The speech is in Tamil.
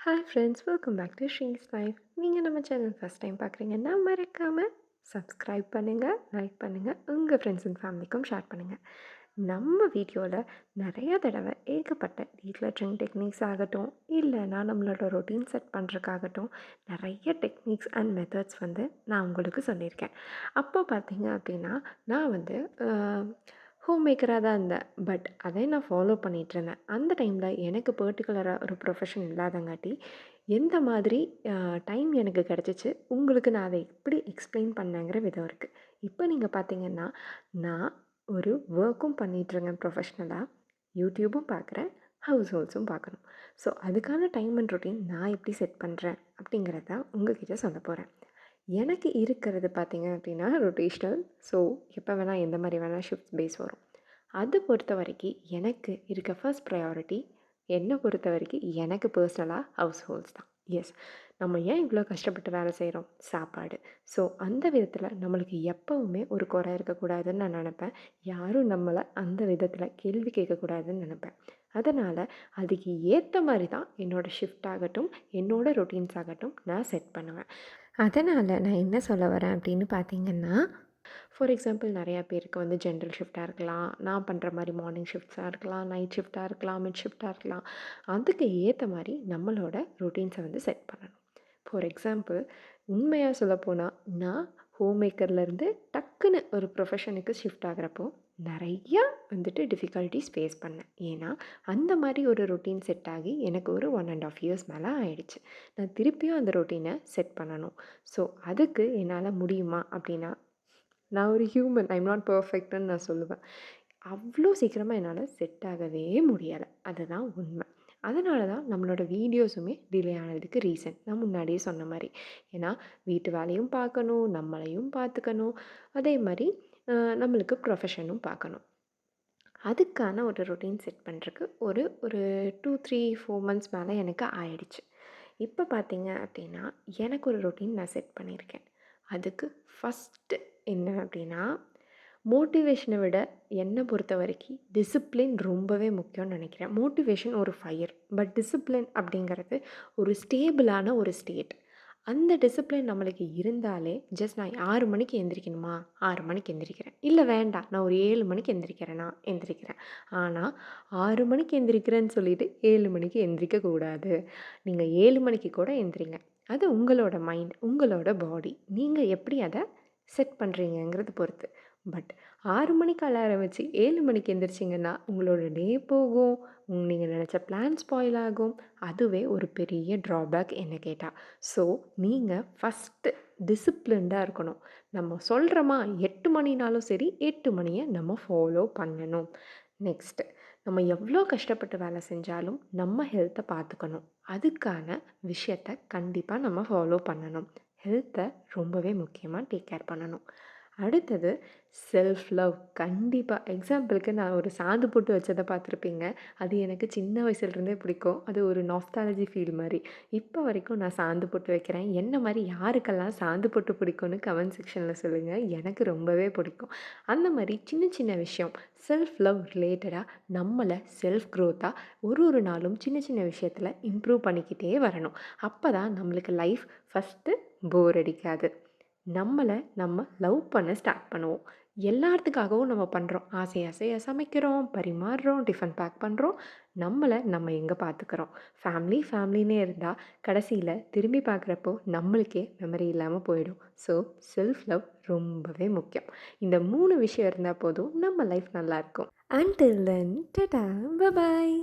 Hi friends, welcome back to she's life. நீங்கள் நம்ம சேனல் ஃபஸ்ட் டைம் பார்க்குறீங்கன்னா மறக்காமல் சப்ஸ்கிரைப் பண்ணுங்கள், லைக் பண்ணுங்கள், உங்கள் ஃப்ரெண்ட்ஸ் அண்ட் ஃபேமிலிக்கும் ஷேர் பண்ணுங்கள். நம்ம வீடியோவில் நிறைய தடவை ஏகப்பட்ட டீக்ளட்டரிங் டெக்னிக்ஸ் ஆகட்டும், இல்லைனா நம்மளோட ரொட்டீன் செட் பண்ணுறதுக்காகட்டும் நிறைய டெக்னிக்ஸ் அண்ட் மெத்தட்ஸ் நான் உங்களுக்கு சொல்லியிருக்கேன். அப்போ பார்த்தீங்க அப்படின்னா நான் ஹோம் மேக்கராக தான் இருந்தேன். பட் அதை நான் ஃபாலோ பண்ணிகிட்ருந்தேன். அந்த டைமில் எனக்கு பர்ட்டிகுலராக ஒரு ப்ரொஃபஷன் இல்லாதங்காட்டி எந்த மாதிரி டைம் எனக்கு கிடச்சிச்சு, உங்களுக்கு நான் அதை எப்படி எக்ஸ்பிளைன் பண்ணேங்கிற விதம் இருக்குது. இப்போ நீங்கள் பார்த்தீங்கன்னா, நான் ஒரு ஒர்க்கும் பண்ணிகிட்ருக்கேன் ப்ரொஃபஷ்னலாக. யூடியூபும் பார்க்குறேன், ஹவுஸ் ஹோல்ஸும் பார்க்கணும். ஸோ அதுக்கான டைம் அண்ட் ரொட்டீன் நான் எப்படி செட் பண்ணுறேன் அப்படிங்கிறத உங்ககிட்ட சொல்ல போகிறேன். எனக்கு இருக்கிறது பார்த்திங்க அப்படின்னா ரொட்டேஷ்னல். ஸோ எப்போ வேணால் எந்த மாதிரி வேணால் ஷிஃப்ட் பேஸ் வரும். அது பொறுத்த வரைக்கும் எனக்கு இருக்க ஃபர்ஸ்ட் ப்ரையாரிட்டி, என்னை பொறுத்த வரைக்கும் எனக்கு பர்சனலாக ஹவுஸ் ஹோல்ஸ் தான். எஸ், நம்ம ஏன் இவ்வளோ கஷ்டப்பட்டு வேலை செய்கிறோம்? சாப்பாடு. ஸோ அந்த விதத்தில் நம்மளுக்கு எப்போவுமே ஒரு குறை இருக்கக்கூடாதுன்னு நான் நினப்பேன். யாரும் நம்மளை அந்த விதத்தில் கேள்வி கேட்கக்கூடாதுன்னு நினப்பேன். அதனால் அதுக்கு ஏற்ற மாதிரி தான் என்னோடய ஷிஃப்ட் ஆகட்டும், என்னோடய ரொட்டீன்ஸ் ஆகட்டும் நான் செட் பண்ணுவேன். அதனால் நான் என்ன சொல்ல வரேன் அப்படின்னு பார்த்தீங்கன்னா, ஃபார் எக்ஸாம்பிள் நிறையா பேருக்கு ஜென்ரல் ஷிஃப்ட்டாக இருக்கலாம், நான் பண்ணுற மாதிரி மார்னிங் ஷிஃப்ட்ஸாக இருக்கலாம், நைட் ஷிஃப்ட்டாக இருக்கலாம், மிட் ஷிஃப்ட்டாக இருக்கலாம். அதுக்கு ஏற்ற மாதிரி நம்மளோட ரொட்டீன்ஸை செட் பண்ணணும். ஃபார் எக்ஸாம்பிள் உண்மையாக சொல்லப்போனால் நான் ஹோம் மேக்கர்லேருந்து டக்குன்னு ஒரு ப்ரொஃபஷனுக்கு ஷிஃப்ட் ஆகிறப்போ நிறையா டிஃபிகல்ட்டிஸ் ஃபேஸ் பண்ணேன். ஏன்னா அந்த மாதிரி ஒரு ரொட்டீன் செட் ஆகி எனக்கு ஒரு 1.5 இயர்ஸ் மேலே ஆயிடுச்சு. நான் திருப்பியும் அந்த ரொட்டீனை செட் பண்ணணும். ஸோ அதுக்கு என்னால் முடியுமா அப்படின்னா, நான் ஒரு ஹியூமன், ஐம் நாட் பர்ஃபெக்ட்டுன்னு நான் சொல்லுவேன். அவ்வளோ சீக்கிரமாக என்னால் செட் ஆகவே முடியலை. அதுதான் உண்மை. அதனால தான் நம்மளோட வீடியோஸுமே டிலே ஆனதுக்கு ரீசன் நான் முன்னாடியே சொன்ன மாதிரி. ஏன்னா வீட்டு வேலையும் பார்க்கணும், நம்மளையும் பார்த்துக்கணும், அதே மாதிரி நம்மளுக்கு ப்ரொஃபஷனும் பார்க்கணும். அதுக்கான ஒரு ரொட்டீன் செட் பண்ணுறதுக்கு ஒரு ஒரு 2, 3, 4 மந்த்ஸ் மேலே எனக்கு ஆயிடுச்சு. இப்போ பார்த்தீங்க அப்படின்னா எனக்கு ஒரு ரொட்டீன் நான் செட் பண்ணியிருக்கேன். அதுக்கு ஃபஸ்ட்டு என்ன அப்படின்னா, மோட்டிவேஷனை விட என்னை பொறுத்த வரைக்கும் டிசிப்ளின் ரொம்பவே முக்கியம்னு நினைக்கிறேன். மோட்டிவேஷன் ஒரு ஃபயர், பட் டிசிப்ளின் அப்படிங்கிறது ஒரு ஸ்டேபிளான ஒரு ஸ்டேட். அந்த டிசிப்ளின் நம்மளுக்கு இருந்தாலே ஜஸ்ட் நான் 6 மணிக்கு எந்திரிக்கணுமா, 6 மணிக்கு எந்திரிக்கிறேன். இல்லை வேண்டாம், நான் ஒரு 7 மணிக்கு எந்திரிக்கிறேன்னா எந்திரிக்கிறேன். ஆனால் 6 மணிக்கு எந்திரிக்கிறேன்னு சொல்லிவிட்டு 7 மணிக்கு எந்திரிக்கக்கூடாது. நீங்கள் 7 மணிக்கு கூட எந்திரிங்க. அது உங்களோட மைண்ட், உங்களோட பாடி, நீங்கள் எப்படி அதை செட் பண்ணுறீங்கங்கிறது பொறுத்து. பட் 6 மணிக்கு அலாரம் வச்சு 7 மணிக்கு எந்திரிச்சிங்கன்னா உங்களோட டே போகும், நீங்கள் நினச்ச பிளான் ஸ்பாயில் ஆகும். அதுவே ஒரு பெரிய ட்ராபேக் என்ன கேட்டால். ஸோ நீங்கள் ஃபஸ்ட்டு டிசிப்ளின்டாக இருக்கணும். நம்ம சொல்கிறோமா 8 மணினாலும் சரி 8 மணியை நம்ம ஃபாலோ பண்ணணும். நெக்ஸ்ட்டு நம்ம எவ்வளோ கஷ்டப்பட்டு வேலை செஞ்சாலும் நம்ம ஹெல்த்தை பார்த்துக்கணும். அதுக்கான விஷயத்த கண்டிப்பாக நம்ம ஃபாலோ பண்ணணும். ஹெல்த்தை ரொம்பவே முக்கியமாக டேக் கேர் பண்ணணும். அடுத்தது செல்ஃப் லவ். கண்டிப்பாக எக்ஸாம்பிளுக்கு நான் ஒரு சாந்து போட்டு வச்சதை பார்த்துருப்பீங்க. அது எனக்கு சின்ன வயசுலேருந்தே பிடிக்கும். அது ஒரு நாஸ்டாலஜி ஃபீல் மாதிரி. இப்போ வரைக்கும் நான் சாந்து போட்டு வைக்கிறேன். என்ன மாதிரி யாருக்கெல்லாம் சாந்து போட்டு பிடிக்கும்னு கமெண்ட் செக்ஷனில் சொல்லுங்கள். எனக்கு ரொம்பவே பிடிக்கும். அந்த மாதிரி சின்ன சின்ன விஷயம் செல்ஃப் லவ் ரிலேட்டடாக நம்மளை செல்ஃப் க்ரோத்தாக ஒரு நாளும் சின்ன சின்ன விஷயத்தில் இம்ப்ரூவ் பண்ணிக்கிட்டே வரணும். அப்போ தான் நம்மளுக்கு லைஃப் ஃபஸ்ட்டு போர் அடிக்காது. நம்மளை நம்ம லவ் பண்ண ஸ்டார்ட் பண்ணுவோம். எல்லாத்துக்காகவும் நம்ம பண்ணுறோம். ஆசை ஆசையாக சமைக்கிறோம், பரிமாறுறோம், டிஃபன் பேக் பண்ணுறோம். நம்மளை நம்ம எங்கே பார்த்துக்கிறோம். ஃபேமிலின்னே இருந்தால் கடைசியில் திரும்பி பார்க்குறப்போ நம்மளுக்கே மெமரி இல்லாமல் போயிடும். ஸோ செல்ஃப் லவ் ரொம்பவே முக்கியம். இந்த 3 விஷயம் இருந்தால் போதும் நம்ம லைஃப் நல்லாயிருக்கும். Until then, Tata, bye bye.